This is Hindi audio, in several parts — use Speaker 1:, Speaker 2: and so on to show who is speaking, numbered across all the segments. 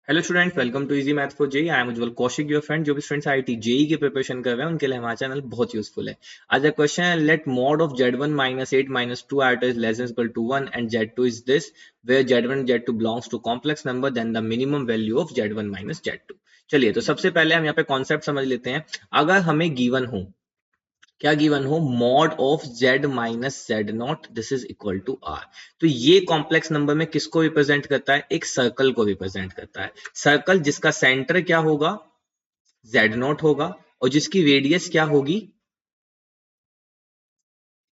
Speaker 1: Hello students, welcome to easy math for JEE. I am Ujjwal Kaushik, your friend. जो भी स्टूडेंट्स आईआईटी जेई की प्रिपरेशन कर रहे हैं उनके लिए हमारा चैनल बहुत यूजफुल है। आज का क्वेश्चन है, late mod of z1 - 8 - 2 iota is less than equal to 1 and z2 is this, where z1 and z2 belongs to complex number, then the minimum value of z1 - z2। चलिए, तो सबसे पहले हम यहाँ पे कॉन्सेप्ट समझ लेते हैं। अगर हमें गिवन हो, क्या गिवन हो, mod of z minus z naught, this is equal to r. तो ये कॉम्प्लेक्स नंबर में किसको रिप्रेजेंट करता है? एक सर्कल को रिप्रेजेंट करता है। सर्कल जिसका सेंटर क्या होगा? z नॉट होगा, और जिसकी रेडियस क्या होगी?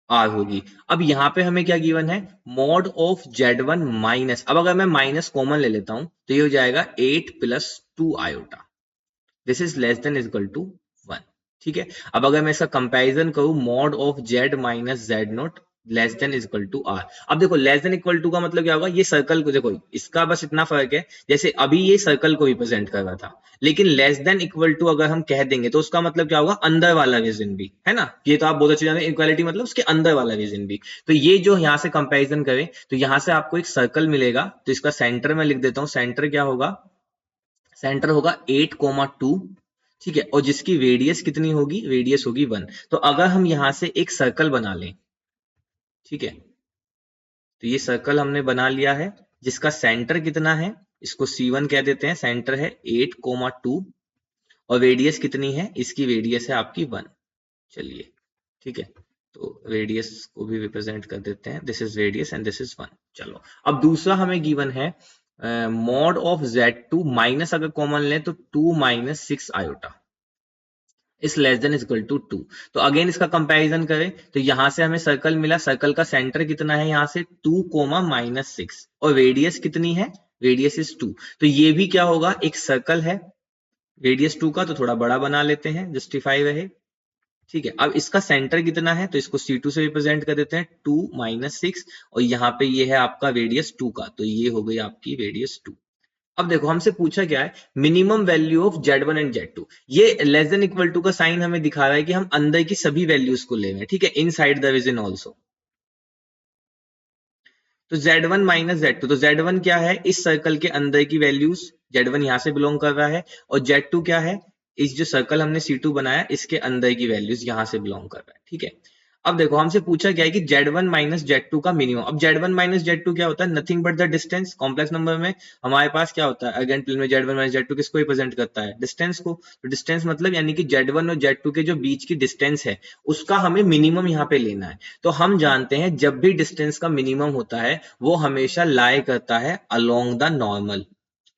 Speaker 1: r होगी। अब यहां पे हमें क्या गिवन है? मॉड ऑफ z1 माइनस, अब अगर मैं माइनस कॉमन ले लेता हूं तो ये हो जाएगा 8 + 2 iota, this is less than equal to 1। ठीक है, अब अगर मैं इसका कंपैरिजन करूं, mod of z minus z naught less than equal to r. अब देखो, लेस देन इक्वल टू का मतलब क्या होगा? ये सर्कल को देखो, इसका बस इतना फर्क है, जैसे अभी ये सर्कल को रिप्रेजेंट कर रहा था, लेकिन लेस देन इक्वल टू अगर हम कह देंगे तो उसका मतलब क्या होगा? अंदर वाला रीजन भी है ना। ये तो आप बहुत अच्छे जानते हैं, इक्वालिटी मतलब उसके अंदर वाला रीजन भी। तो ये जो यहां से कंपैरिजन करें तो यहां से आपको एक सर्कल मिलेगा, तो इसका सेंटर में लिख देता हूं। सेंटर क्या होगा? सेंटर होगा 8,2। ठीक है, और जिसकी रेडियस कितनी होगी? रेडियस होगी 1। तो अगर हम यहां से एक सर्कल बना लें, ठीक है, तो ये सर्कल हमने बना लिया है, जिसका सेंटर कितना है? इसको C1 कह देते हैं। सेंटर है 8,2, और रेडियस कितनी है? इसकी रेडियस है आपकी 1। चलिए, ठीक है, तो रेडियस को भी रिप्रेजेंट कर देते हैं, this is radius and this is 1। चलो, अब दूसरा हमें गिवन है, मॉड ऑफ z2 माइनस, अगर कॉमन लें तो 2 - 6 आयोटा इस लेस देन इक्वल टू 2। तो अगेन इसका कंपैरिजन करें तो यहां से हमें सर्कल मिला, सर्कल का सेंटर कितना है? यहां से 2, -6, और रेडियस कितनी है? Radius is 2। तो ये भी क्या होगा? एक सर्कल है, रेडियस 2 का, तो थोड़ा बड़ा बना लेते हैं, जस्टिफाई रहे। ठीक है, अब इसका सेंटर कितना है? तो इसको C2 से रिप्रेजेंट कर देते हैं, 2 - 6, और यहाँ पे ये है आपका रेडियस 2 का, तो ये हो गई आपकी रेडियस 2। अब देखो, हमसे पूछा क्या है? Minimum value of z1 and z2। ये लेस देन इक्वल टू का साइन हमें दिखा रहा है कि हम अंदर की सभी वैल्यूज को ले रहे हैं। ठीक है, इन साइड द रीजन ऑल्सो। तो z1 - z2, तो z1 क्या है? इस सर्कल के अंदर की वैल्यूज, z1 यहां से बिलोंग कर रहा है, और z2 क्या है? इस जो सर्कल हमने C2 बनाया, इसके अंदर की वैल्यूज यहां से बिलोंग कर रहा है। ठीक है, अब देखो, हमसे पूछा क्या है कि z1 - z2 का मिनिमम। अब z1 - z2 क्या होता है? Nothing but the distance. Complex number में हमारे पास क्या होता है? अगेन प्लेन में z1 - z2 किसको रिप्रेजेंट करता है? डिस्टेंस को। तो डिस्टेंस मतलब यानी कि z1 और z2 के जो बीच की डिस्टेंस है, उसका हमें मिनिमम यहाँ पे लेना है। तो हम जानते हैं, जब भी डिस्टेंस का मिनिमम होता है, वो हमेशा लाई करता है अलोंग द नॉर्मल।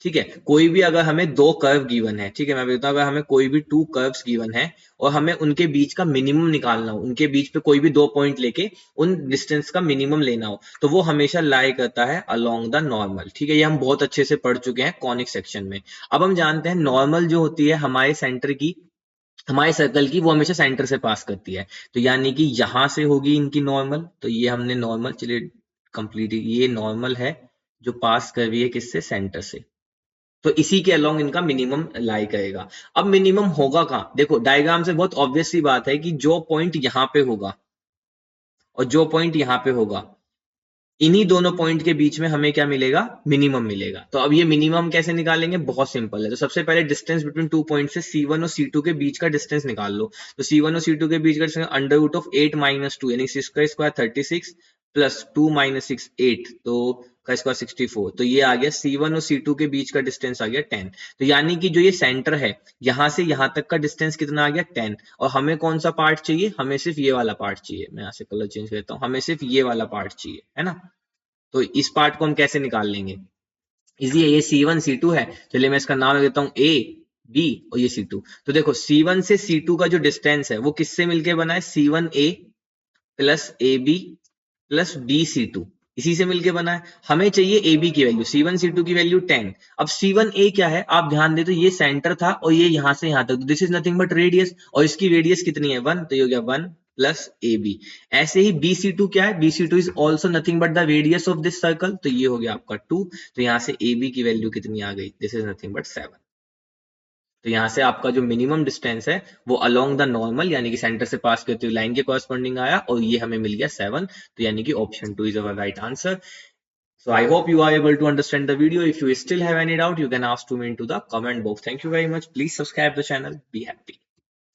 Speaker 1: ठीक है, कोई भी अगर हमें दो कर्व गिवन है, ठीक है, मैं बोलता हूं अगर हमें कोई भी टू कर्व्स गिवन है और हमें उनके बीच का मिनिमम निकालना हो, उनके बीच पे कोई भी दो पॉइंट लेके उन डिस्टेंस का मिनिमम लेना हो, तो वो हमेशा लाई करता है अलोंग द नॉर्मल। ठीक है, ये हम बहुत अच्छे से पढ़ चुके हैं कॉनिक सेक्शन में। अब हम जानते हैं, नॉर्मल जो होती है हमारे सेंटर की, हमारे सर्कल की, वो हमेशा सेंटर से पास करती है। तो यानी कि यहां से होगी इनकी नॉर्मल, तो ये हमने नॉर्मल, चलिए कंप्लीट, ये नॉर्मल है जो पास कर रही है किससे? सेंटर से। तो इसी के अलोंग इनका मिनिमम लाई करेगा। अब मिनिमम होगा कहां? देखो, डायग्राम से बहुत ऑब्वियस सी बात है कि जो पॉइंट यहां पे होगा और जो पॉइंट यहां पे होगा, इन्हीं दोनों पॉइंट के बीच में हमें क्या मिलेगा? मिनिमम मिलेगा। तो अब ये मिनिमम कैसे निकालेंगे? बहुत सिंपल है। तो सबसे पहले डिस्टेंस बिटवीन टू पॉइंट से C1 और C2 के बीच का डिस्टेंस निकाल लो। तो C1 और C2 के बीच का डिस्टेंस अंडर रूट ऑफ 8 - 2, यानी 6² 36 प्लस 2 - 6 8, तो का स्क्वायर 64। तो ये आ गया C1 और C2 के बीच का डिस्टेंस आ गया 10। तो यानी कि जो ये सेंटर है, यहां से यहां तक का डिस्टेंस कितना आ गया? 10। और हमें कौन सा पार्ट चाहिए? हमें सिर्फ ये वाला पार्ट चाहिए। मैं यहाँ से कलर चेंज करता हूँ, हमें सिर्फ ये वाला पार्ट चाहिए, है ना। तो इस पार्ट को हम कैसे निकाल लेंगे? इजी है, ये C1 C2 है। चलिए मैं इसका नाम ले देता हूं A B और ये C2। तो देखो, C1 से C2 का जो डिस्टेंस है वो किससे मिलके बना है? C1A plus AB plus BC2, इसी से मिलके बना है। हमें चाहिए AB की वैल्यू, C1 C2 की वैल्यू 10। अब C1A क्या है? आप ध्यान दे, तो ये सेंटर था और ये यहां से यहां तक, this is nothing but radius, और इसकी रेडियस कितनी है? 1। तो ये हो गया 1 प्लस AB। ऐसे ही BC2 क्या है? BC2 is also nothing but the radius of this circle, तो ये हो गया आपका 2। तो यहां से AB की वैल्यू कितनी आ गई? This is nothing but 7। तो यहां से आपका जो मिनिमम डिस्टेंस है वो अलोंग द नॉर्मल, यानी कि सेंटर से पास करते हुए लाइन के कॉरस्पॉन्डिंग आया, और ये हमें मिल गया 7। तो यानी कि option 2 is our right answer. So I hope you are able to understand the video. If you still have any doubt, you can ask to me into the comment box. Thank you very much. Please subscribe the channel. Be happy.